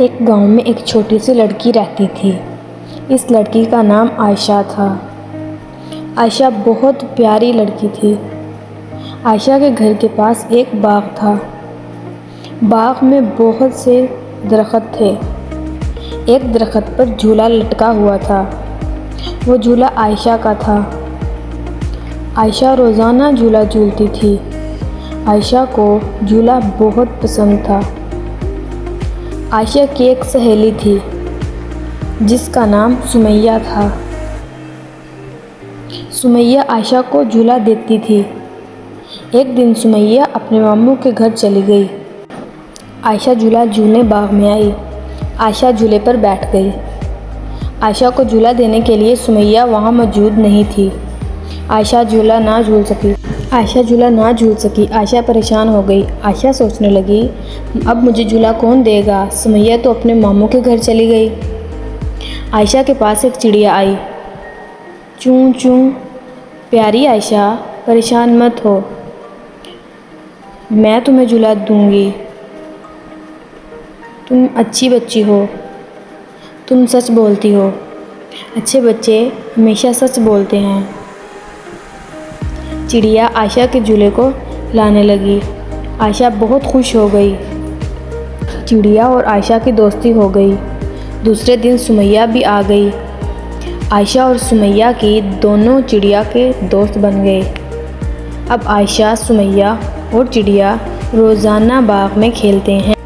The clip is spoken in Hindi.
एक गांव में एक छोटी सी लड़की रहती थी। इस लड़की का नाम आयशा था। आयशा बहुत प्यारी लड़की थी। आयशा के घर के पास एक बाग था। बाग में बहुत से दरख्त थे। एक दरख्त पर झूला लटका हुआ था। वो झूला आयशा का था। आयशा रोज़ाना झूला झूलती थी। आयशा को झूला बहुत पसंद था। आयशा की एक सहेली थी जिसका नाम सुमैया था। सुमैया आयशा को झूला देती थी। एक दिन सुमैया अपने मामू के घर चली गई। आयशा झूला झूलने बाग में आई। आयशा झूले पर बैठ गई। आयशा को झूला देने के लिए सुमैया वहाँ मौजूद नहीं थी। आयशा झूला ना झूल सकी। आयशा परेशान हो गई। आयशा सोचने लगी, अब मुझे झूला कौन देगा? सुमैया तो अपने मामू के घर चली गई। आयशा के पास एक चिड़िया आई। चूं चूं, प्यारी आयशा, परेशान मत हो, मैं तुम्हें झूला दूंगी। तुम अच्छी बच्ची हो, तुम सच बोलती हो। अच्छे बच्चे हमेशा सच बोलते हैं। चिड़िया आयशा के झूले को लाने लगी। आयशा बहुत खुश हो गई। चिड़िया और आयशा की दोस्ती हो गई। दूसरे दिन सुमैया भी आ गई। आयशा और सुमैया की दोनों चिड़िया के दोस्त बन गए। अब आयशा, सुमैया और चिड़िया रोज़ाना बाग में खेलते हैं।